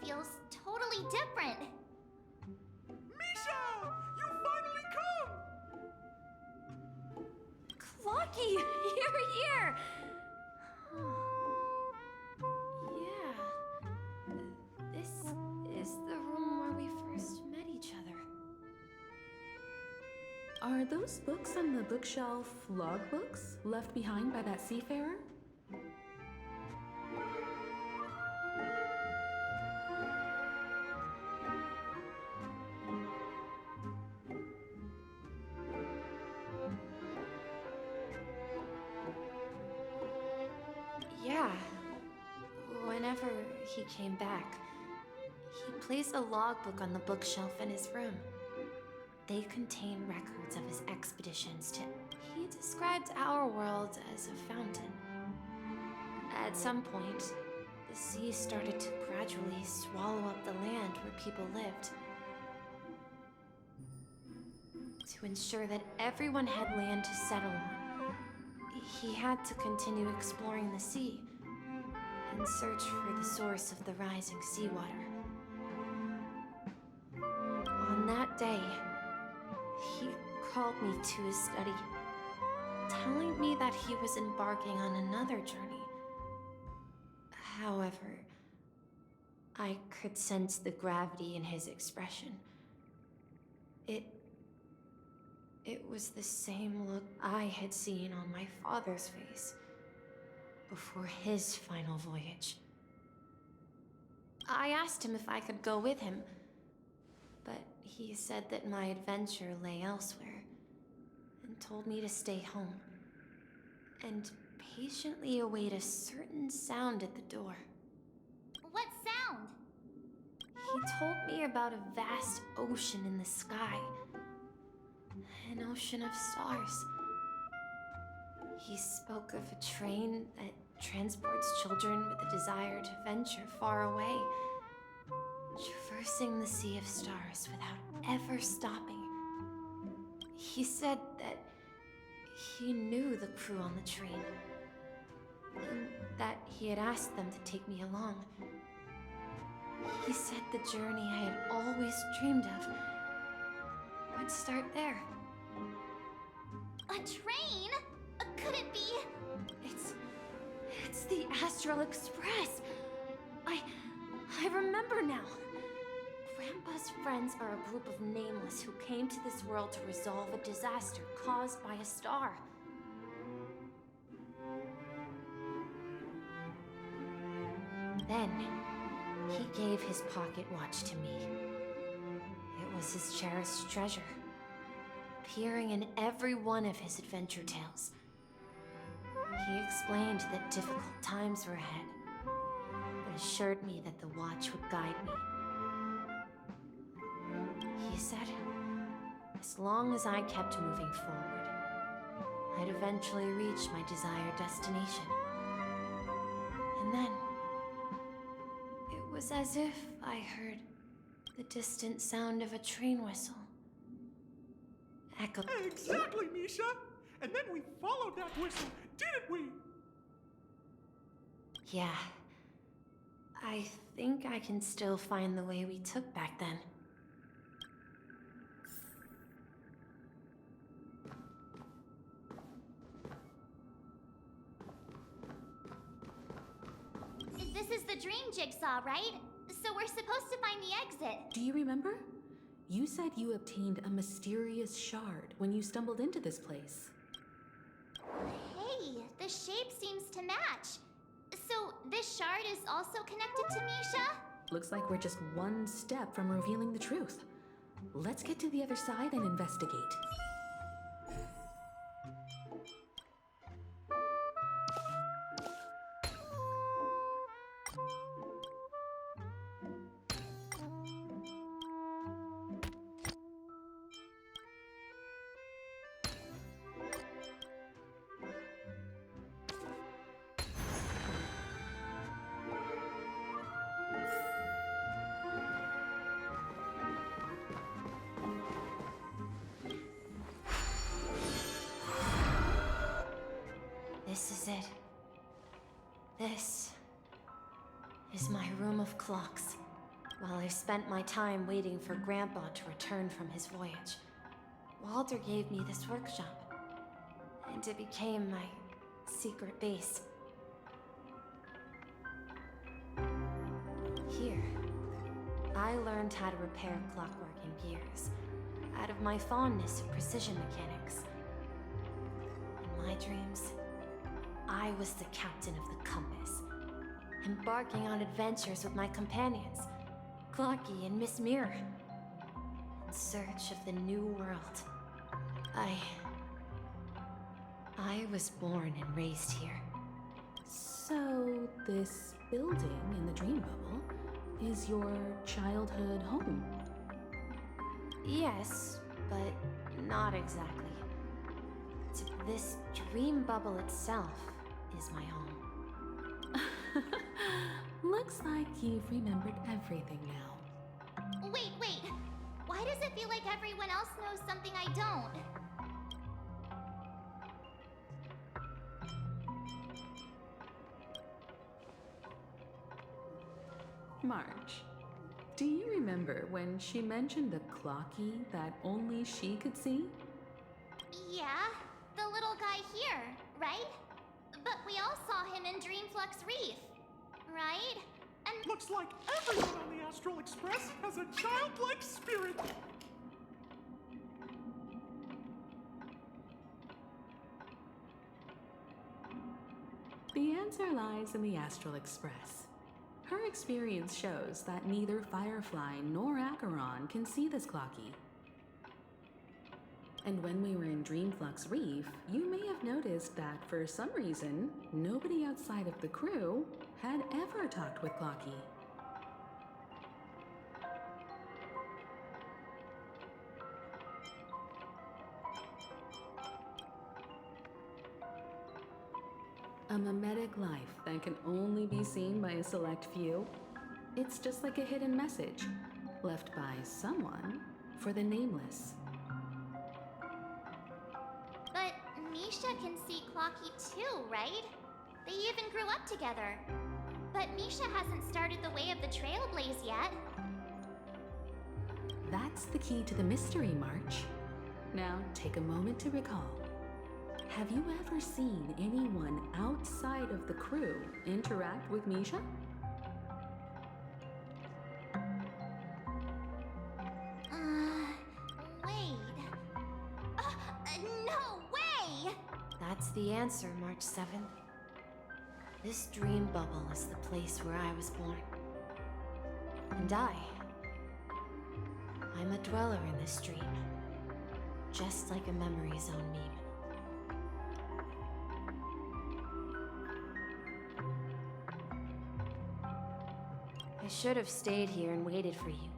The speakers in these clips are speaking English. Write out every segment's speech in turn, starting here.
feels totally different. Micha! You finally come! Clocky, you're here! Yeah. This is the room where we first met each other. Are those books on the bookshelf logbooks left behind by that seafarer? Yeah. Whenever he came back, he placed a logbook on the bookshelf in his room. They contain records of his expeditions to... He described our world as a fountain. At some point, the sea started to gradually swallow up the land where people lived. To ensure that everyone had land to settle on, he had to continue exploring the sea and search for the source of the rising seawater. On that day, he called me to his study, telling me that he was embarking on another journey. However, I could sense the gravity in his expression. It was the same look I had seen on my father's face before his final voyage. I asked him if I could go with him, but he said that my adventure lay elsewhere and told me to stay home and patiently await a certain sound at the door. What sound? He told me about a vast ocean in the sky, an ocean of stars. He spoke of a train that transports children with a desire to venture far away, traversing the sea of stars without ever stopping. He said that he knew the crew on the train, and that he had asked them to take me along. He said the journey I had always dreamed of would start there. A train? Could it be? It's the Astral Express. I remember now. Grandpa's friends are a group of nameless who came to this world to resolve a disaster caused by a star. Then, he gave his pocket watch to me. It was his cherished treasure, appearing in every one of his adventure tales. He explained that difficult times were ahead, but assured me that the watch would guide me. He said, as long as I kept moving forward, I'd eventually reach my desired destination. And then, it was as if I heard the distant sound of a train whistle echo. Exactly, Micha! And then we followed that whistle, didn't we? Yeah. I think I can still find the way we took back then. This is the dream jigsaw, right? So we're supposed to find the exit. Do you remember? You said you obtained a mysterious shard when you stumbled into this place. Hey, the shape seems to match. So this shard is also connected to Micha? Looks like we're just one step from revealing the truth. Let's get to the other side and investigate. This is it. This is my room of clocks. While I spent my time waiting for Grandpa to return from his voyage, Walter gave me this workshop, and it became my secret base. Here, I learned how to repair clockwork and gears out of my fondness of precision mechanics. In my dreams, I was the captain of the compass, embarking on adventures with my companions, Clocky and Miss Mirror, in search of the new world. I was born and raised here. So, this building in the dream bubble is your childhood home? Yes, but not exactly. This dream bubble itself is my home. Looks like you've remembered everything now. Wait. Why does it feel like everyone else knows something I don't? March, do you remember when she mentioned the clocky that only she could see? Yeah, the little guy here, right? But we all saw him in Dreamflux Reef, right? And Looks like everyone on the Astral Express has a childlike spirit. The answer lies in the Astral Express. Her experience shows that neither Firefly nor Acheron can see this clocky. And when we were in Dreamflux Reef, you may have noticed that for some reason, nobody outside of the crew had ever talked with Clocky. A mimetic life that can only be seen by a select few. It's just like a hidden message left by someone for the nameless. But Misha can see Clocky too, right? They even grew up together. But Misha hasn't started the way of the Trailblaze yet. That's the key to the mystery, March. Now take a moment to recall. Have you ever seen anyone outside of the crew interact with Misha? Wait. No way! That's the answer, March 7th. This dream bubble is the place where I was born. And I'm a dweller in this dream. Just like a memory zone meme. I should have stayed here and waited for you.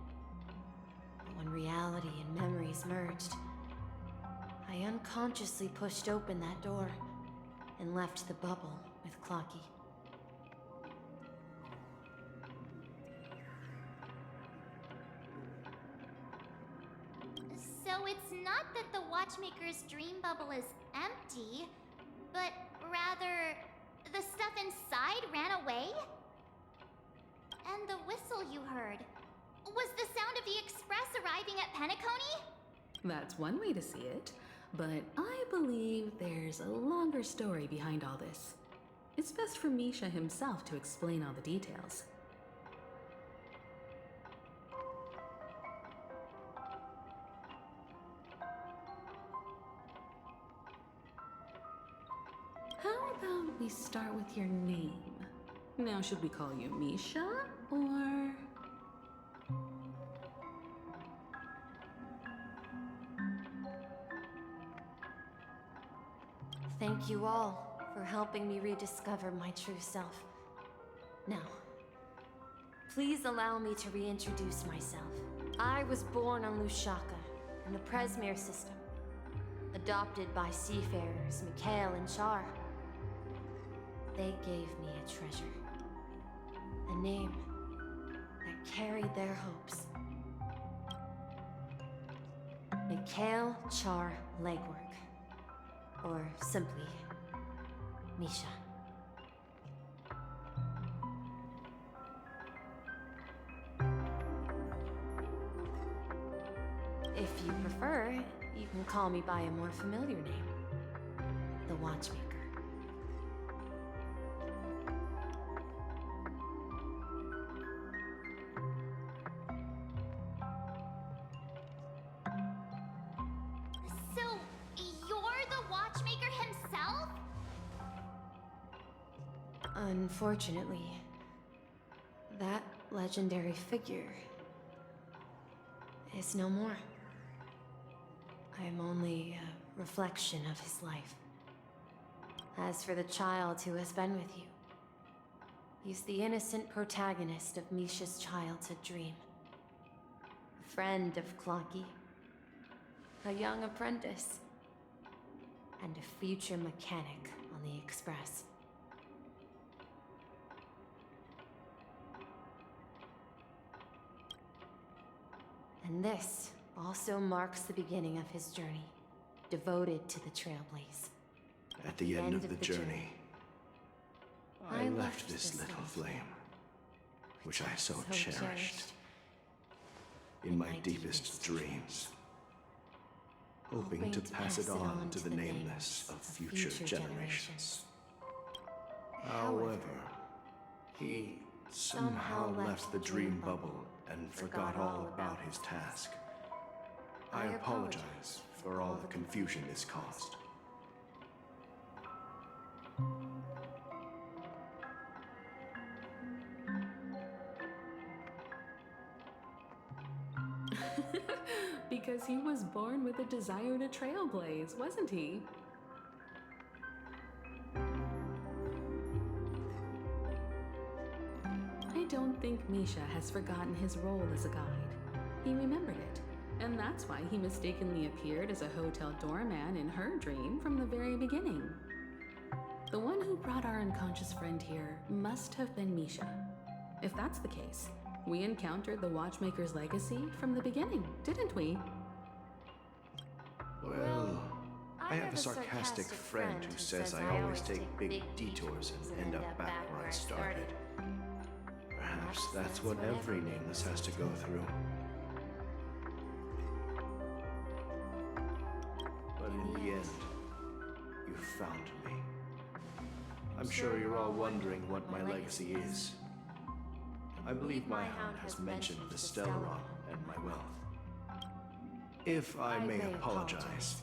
But when reality and memories merged, I unconsciously pushed open that door and left the bubble with Clocky. So it's not that the Watchmaker's dream bubble is empty, but rather the stuff inside ran away? And the whistle you heard was the sound of the express arriving at Penacony? That's one way to see it, but I believe there's a longer story behind all this. It's best for Misha himself to explain all the details. How about we start with your name? Now, should we call you Misha, or... Thank you all for helping me rediscover my true self. Now, please allow me to reintroduce myself. I was born on Lushaka, in the Presmere system, adopted by seafarers Mikhail and Char. They gave me a treasure, a name that carried their hopes. Mikhail Char Legwork, or simply, Misha. If you prefer, you can call me by a more familiar name. The Watchmaker. So, you're the Watchmaker himself? Unfortunately, that legendary figure is no more. I am only a reflection of his life. As for the child who has been with you, he's the innocent protagonist of Misha's childhood dream. A friend of Clonky, a young apprentice, and a future mechanic on the Express. And this also marks the beginning of his journey, devoted to the Trailblaze. At the end of the journey, I left this little flame, which I so cherished, in my deepest dreams, hoping to pass it on to the nameless of future generations. However, he somehow left the dream bubble and forgot all about his task. I apologize for all the confusion this caused. Because he was born with a desire to trailblaze, wasn't he? I don't think Micha has forgotten his role as a guide. He remembered it, and that's why he mistakenly appeared as a hotel doorman in her dream from the very beginning. The one who brought our unconscious friend here must have been Micha. If that's the case, we encountered the Watchmaker's legacy from the beginning, didn't we? Well, I have a sarcastic friend who says I always take big detours and end up back where I started. Perhaps that's what every nameless has to go through. But in the end, you found me. I'm sure you're all wondering what my legacy is. I believe my hound has mentioned the Stellaron and my wealth. If I may apologize,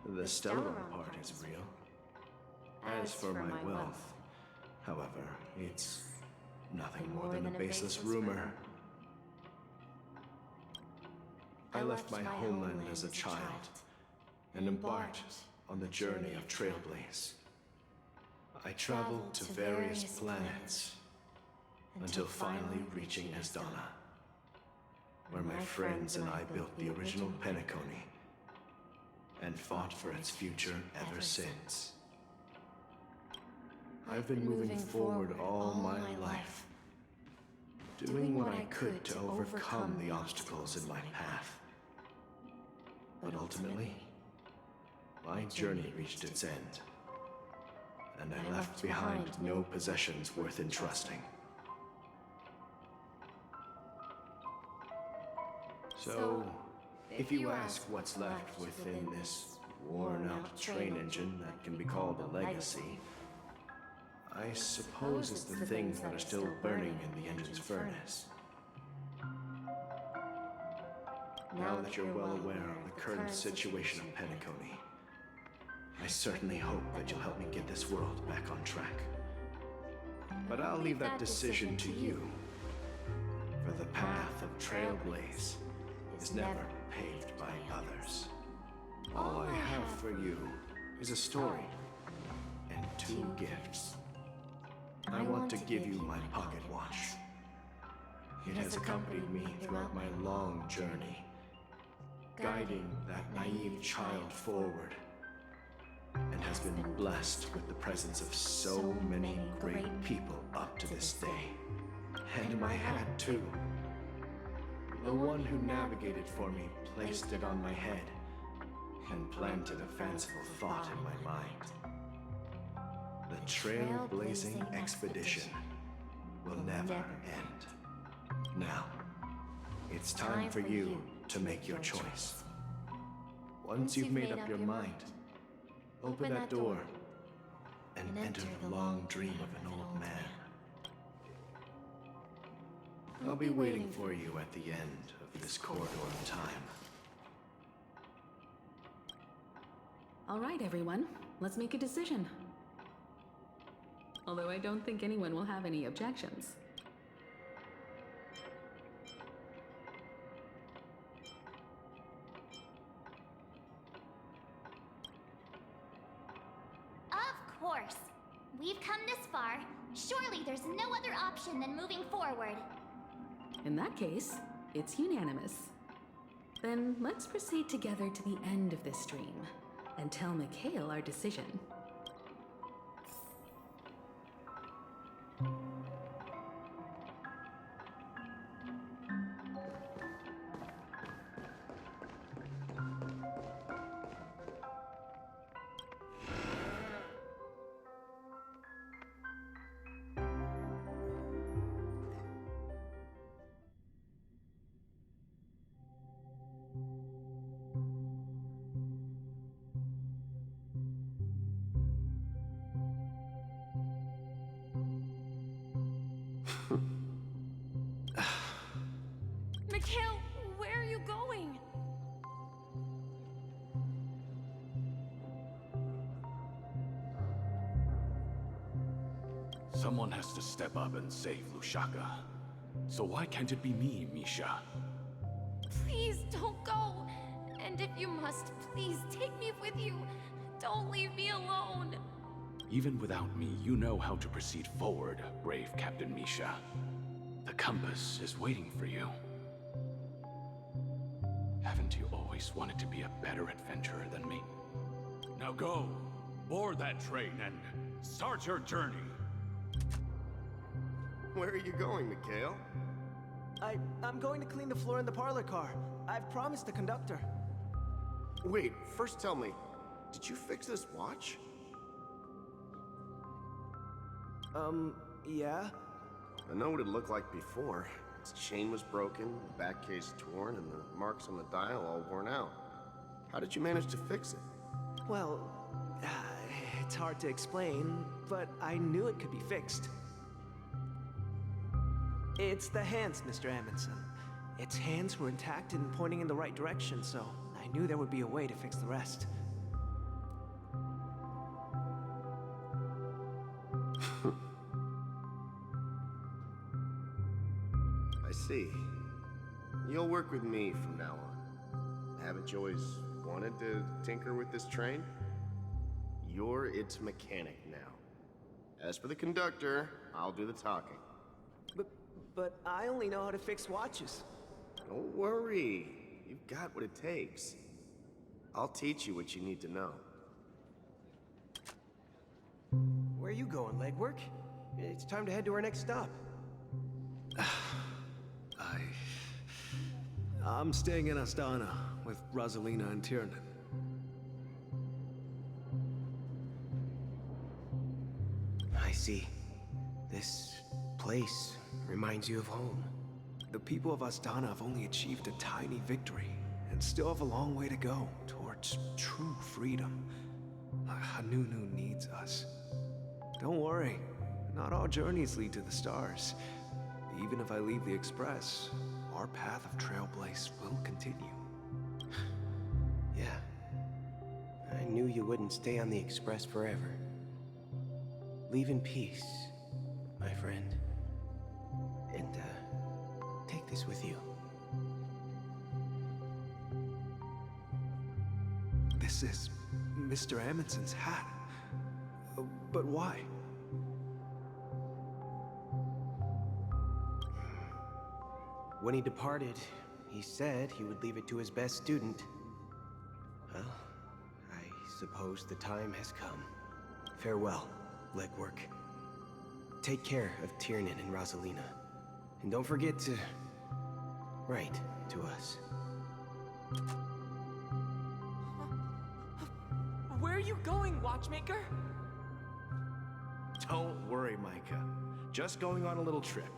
the Stellaron part is real. As for my wealth, however, it's nothing more than a baseless rumor. I left my homeland as a child and embarked on the journey of Trailblaze. I traveled to various planets until finally reaching Esdana, where my friends and I built the original Penacony and fought for its future ever since. I've been moving forward all my life, doing what I could to overcome the obstacles in my path. But ultimately, my journey reached its end, and I left behind no possessions worth entrusting. So, if you ask what's left within this worn-out train engine that can be called a legacy, I suppose it's the things that are still burning in the engine's furnace. Now that you're well aware of the current situation of Penacony, I certainly hope that you'll help me get this world back on track. But I'll leave that decision to you, for the path of Trailblaze is never paved by others. All I have for you is a story and 2 gifts. I want to give you my pocket watch. It has accompanied me throughout my long journey, guiding that naive child forward, and has been blessed with the presence of so many great people up to this day. And my hat, too. The one who navigated for me placed it on my head and planted a fanciful thought in my mind. The trailblazing expedition will never end. Now, it's time for you to make your choice. Once you've made up your mind, open that door and enter the long dream of an old man. I'll be waiting for you at the end of this corridor of time. All right, everyone. Let's make a decision. Although I don't think anyone will have any objections. Of course. We've come this far. Surely there's no other option than moving forward. In that case, it's unanimous. Then let's proceed together to the end of this dream and tell Mikhail our decision. Mikhail, where are you going? Someone has to step up and save Lushaka. So why can't it be me, Misha? Please don't go. And if you must, please take me with you. Don't leave me alone. Even without me, you know how to proceed forward, brave Captain Misha. The compass is waiting for you. Haven't you always wanted to be a better adventurer than me? Now go, board that train and start your journey. Where are you going, Mikhail? I'm going to clean the floor in the parlor car. I've promised the conductor. Wait, first tell me, did you fix this watch? Yeah? I know what it looked like before. Its chain was broken, the back case torn, and the marks on the dial all worn out. How did you manage to fix it? Well, it's hard to explain, but I knew it could be fixed. It's the hands, Mr. Amundsen. Its hands were intact and pointing in the right direction, so I knew there would be a way to fix the rest. I see. You'll work with me from now on. Haven't you always wanted to tinker with this train? You're its mechanic now. As for the conductor, I'll do the talking. But I only know how to fix watches. Don't worry. You've got what it takes. I'll teach you what you need to know. Where are you going, legwork? It's time to head to our next stop. I'm staying in Astana with Rosalina and Tiernan. I see. This place reminds you of home. The people of Astana have only achieved a tiny victory and still have a long way to go towards true freedom. Hanunu needs us. Don't worry, not all journeys lead to the stars. Even if I leave the Express, our path of trailblaze will continue. Yeah. I knew you wouldn't stay on the Express forever. Leave in peace, my friend. And, take this with you. This is Mr. Amundsen's hat. But why? When he departed, he said he would leave it to his best student. Well, I suppose the time has come. Farewell, legwork. Take care of Tiernan and Rosalina. And don't forget to write to us. Where are you going, watchmaker? Don't worry, Micha. Just going on a little trip.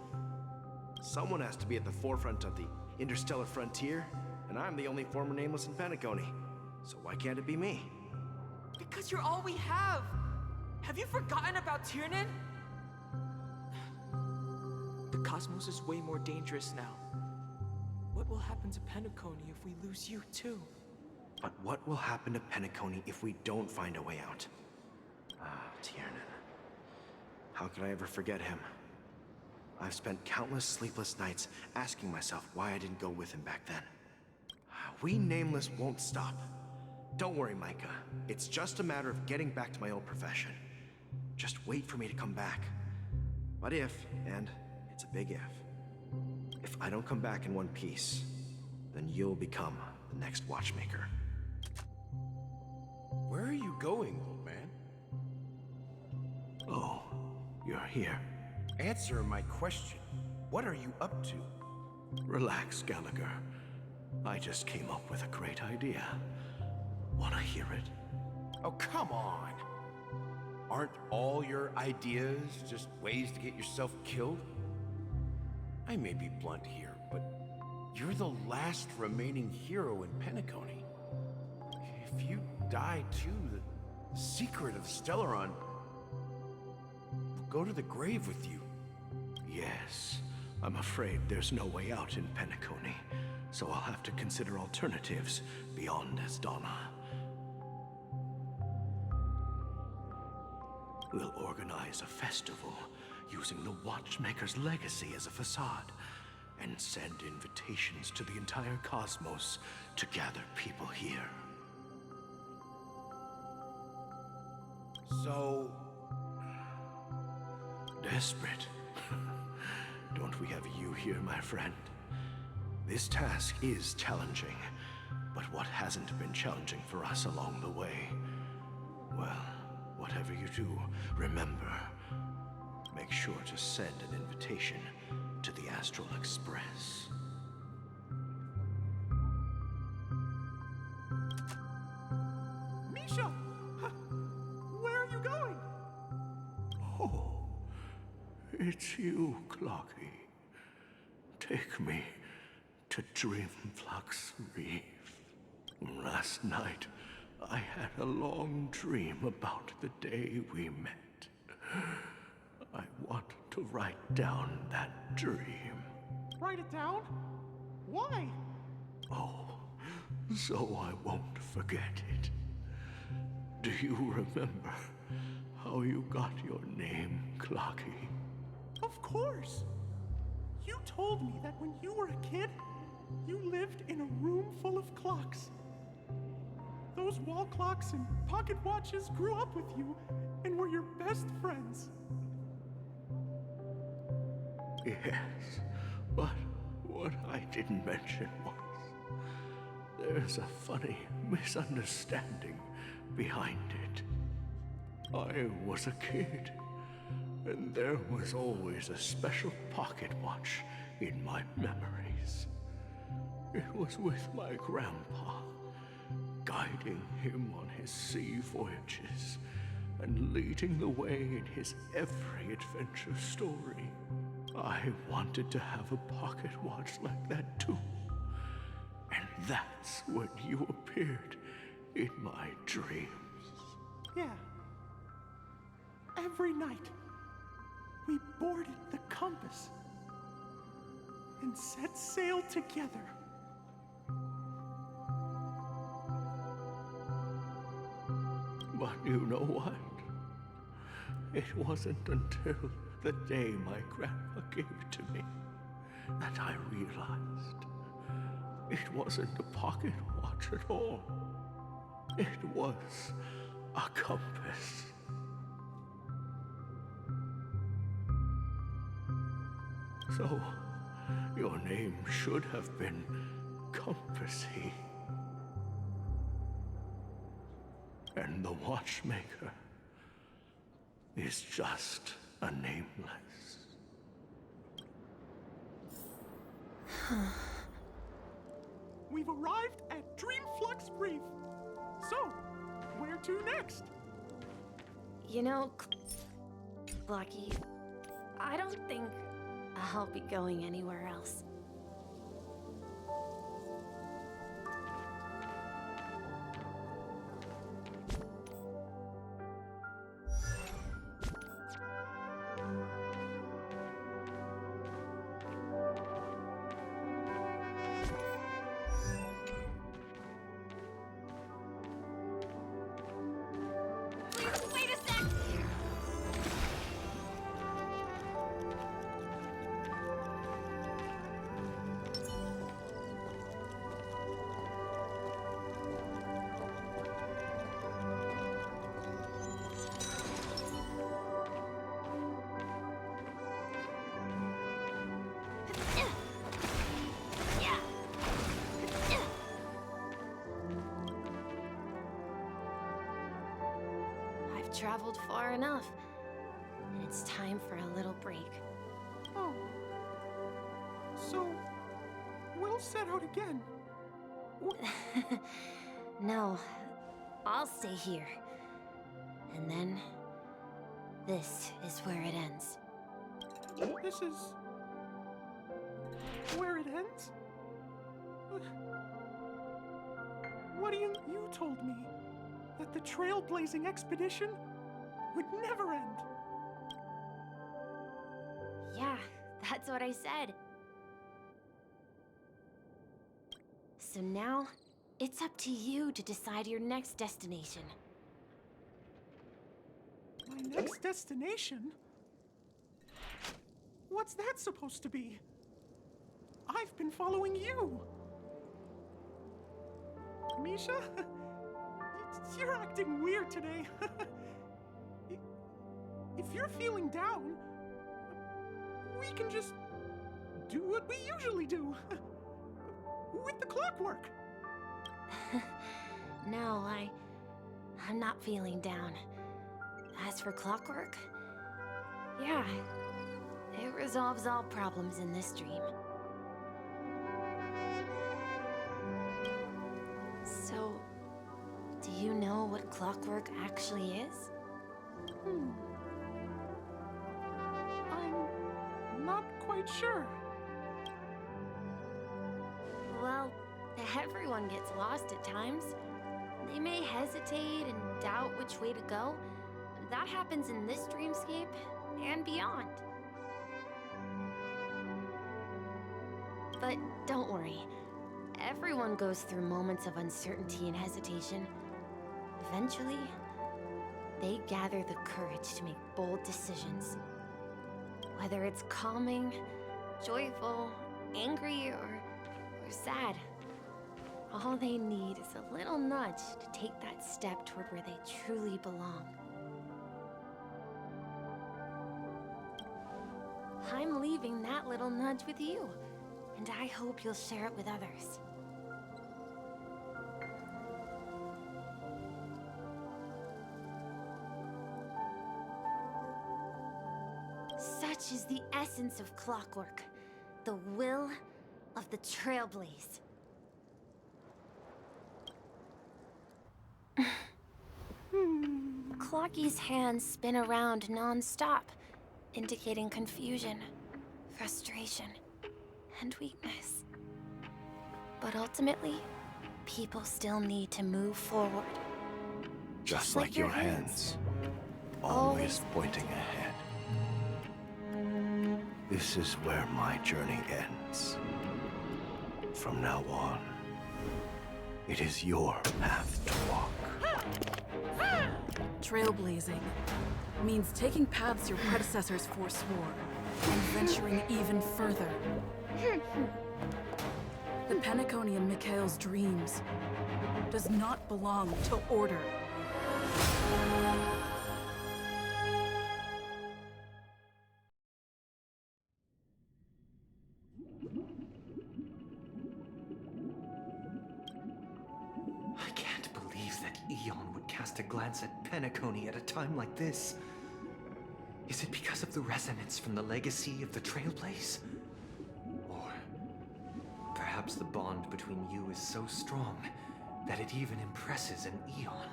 Someone has to be at the forefront of the interstellar frontier, and I'm the only former nameless in Penacony. So why can't it be me? Because you're all we have. Have you forgotten about Tiernan? The cosmos is way more dangerous now. What will happen to Penacony if we lose you too? But what will happen to Penacony if we don't find a way out? Ah, Tiernan. How could I ever forget him? I've spent countless sleepless nights asking myself why I didn't go with him back then. We Nameless won't stop. Don't worry, Micha. It's just a matter of getting back to my old profession. Just wait for me to come back. But if, and it's a big if I don't come back in one piece, then you'll become the next watchmaker. Where are you going, old man? Oh, you're here. Answer my question. What are you up to? Relax, Gallagher. I just came up with a great idea. Wanna hear it? Oh, come on. Aren't all your ideas just ways to get yourself killed? I may be blunt here, but you're the last remaining hero in Penacony. If you die too, the secret of Stellaron will go to the grave with you. Yes. I'm afraid there's no way out in Penacony, so I'll have to consider alternatives beyond Asdana. We'll organize a festival using the Watchmaker's legacy as a facade and send invitations to the entire cosmos to gather people here. So, Desperate. Don't we have you here, my friend? This task is challenging, but what hasn't been challenging for us along the way? Well, whatever you do, remember, make sure to send an invitation to the Astral Express. Micha! Where are you going? Oh, it's you, Clocky. Take me to Dreamflux Reef. Last night, I had a long dream about the day we met. I want to write down that dream. Write it down? Why? Oh, so I won't forget it. Do you remember how you got your name, Clocky? Of course! You told me that when you were a kid, you lived in a room full of clocks. Those wall clocks and pocket watches grew up with you and were your best friends. Yes, but what I didn't mention was there's a funny misunderstanding behind it. I was a kid, and there was always a special pocket watch in my memories. It was with my grandpa, guiding him on his sea voyages and leading the way in his every adventure story. I wanted to have a pocket watch like that too. And that's when you appeared in my dreams. Yeah. Every night, we boarded the compass and set sail together. But you know what? It wasn't until the day my grandpa gave it to me that I realized it wasn't a pocket watch at all. It was a compass. So, your name should have been Compassy. And the watchmaker is just a nameless. We've arrived at Dreamflux Reef. So, where to next? You know, Lucky, I don't think I'll be going anywhere else. Wait a sec! I've traveled far enough, and it's time for a little break. Oh. So, we'll set out again. No, I'll stay here. And then, this is where it ends. This is where it ends? What do you told me that the trailblazing expedition would never end. Yeah, that's what I said. So now, it's up to you to decide your next destination. My next destination? What's that supposed to be? I've been following you. Micha? You're acting weird today. If you're feeling down, we can just do what we usually do. With the clockwork. No, I'm not feeling down. As for clockwork, yeah, it resolves all problems in this dream. So, do you know what clockwork actually is? I'm not quite sure. Well, everyone gets lost at times. They may hesitate and doubt which way to go. That happens in this dreamscape and beyond. But don't worry. Everyone goes through moments of uncertainty and hesitation. Eventually, they gather the courage to make bold decisions. Whether it's calming, joyful, angry, or sad. All they need is a little nudge to take that step toward where they truly belong. I'm leaving that little nudge with you, and I hope you'll share it with others. Such is the essence of clockwork, the will of the Trailblaze. Clocky's hands spin around non-stop, indicating confusion, frustration, and weakness. But ultimately, people still need to move forward. Just like your hands, always pointing ahead. This is where my journey ends. From now on, it is your path to walk. Trailblazing means taking paths your predecessors forswore and venturing even further. The Penacony in Mikhail's dreams does not belong to order. I can't believe that Eon would cast a glance at Penacony at a time like this. Is it because of the resonance from the legacy of the Trailblaze? Or perhaps the bond between you is so strong that it even impresses an Eon?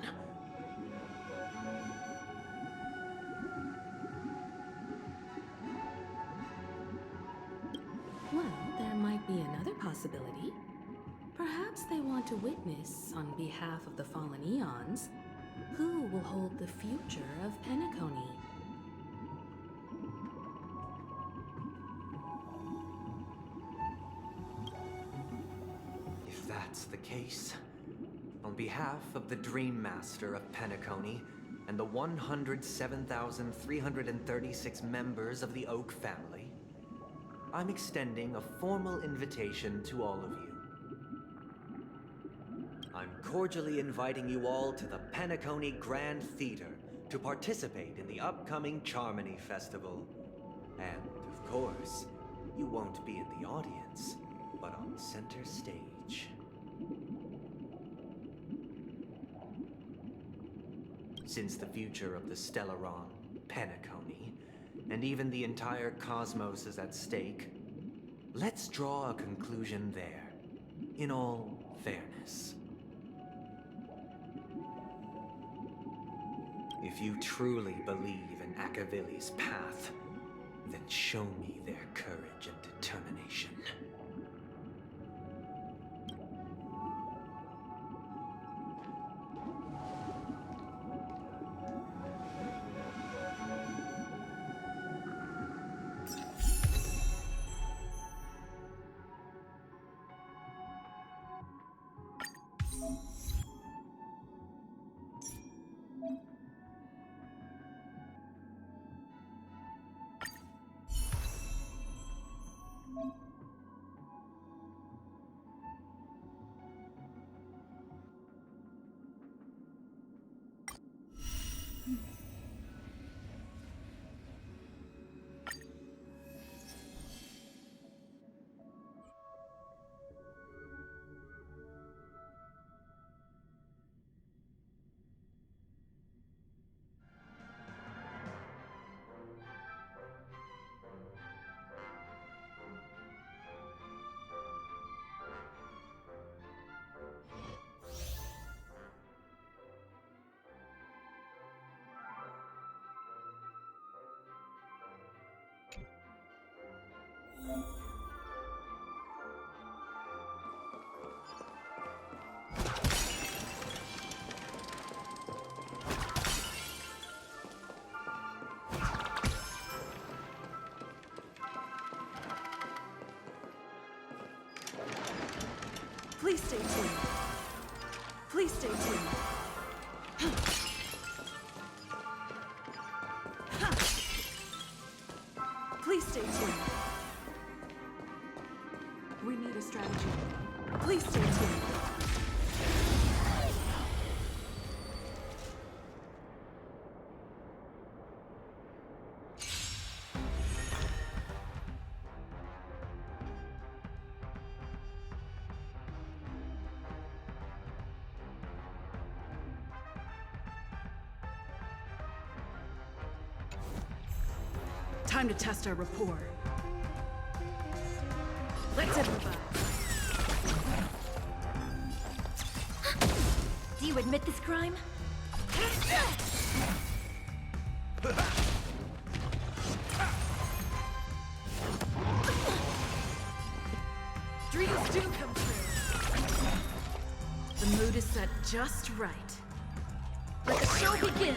possibility. Perhaps they want to witness, on behalf of the fallen eons, who will hold the future of Penacony. If that's the case, on behalf of the Dream Master of Penacony and the 107,336 members of the Oak family, I'm extending a formal invitation to all of you. I'm cordially inviting you all to the Penacony Grand Theater to participate in the upcoming Charmony Festival. And, of course, you won't be in the audience, but on center stage. Since the future of the Stellaron, Penacony, and even the entire cosmos is at stake, let's draw a conclusion there, in all fairness. If you truly believe in Akavili's path, then show me their courage and determination. Please stay tuned. Please stay tuned. Please stay tuned. We need a strategy. Please stay tuned. Time to test our rapport. Let's improvise. Do you admit this crime? Dreams do come true. The mood is set just right. Let the show begin.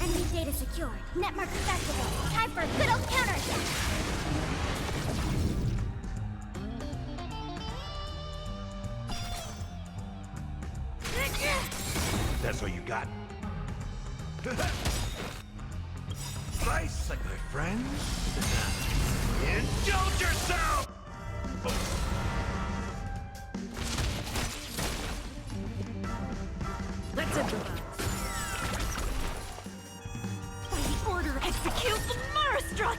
Enemy data secured. Net markers activated. Time for a good old counterattack. That's all you got? Nice, my friend. Indulge yourself! Let's improvise. By the order, execute the Mara struck!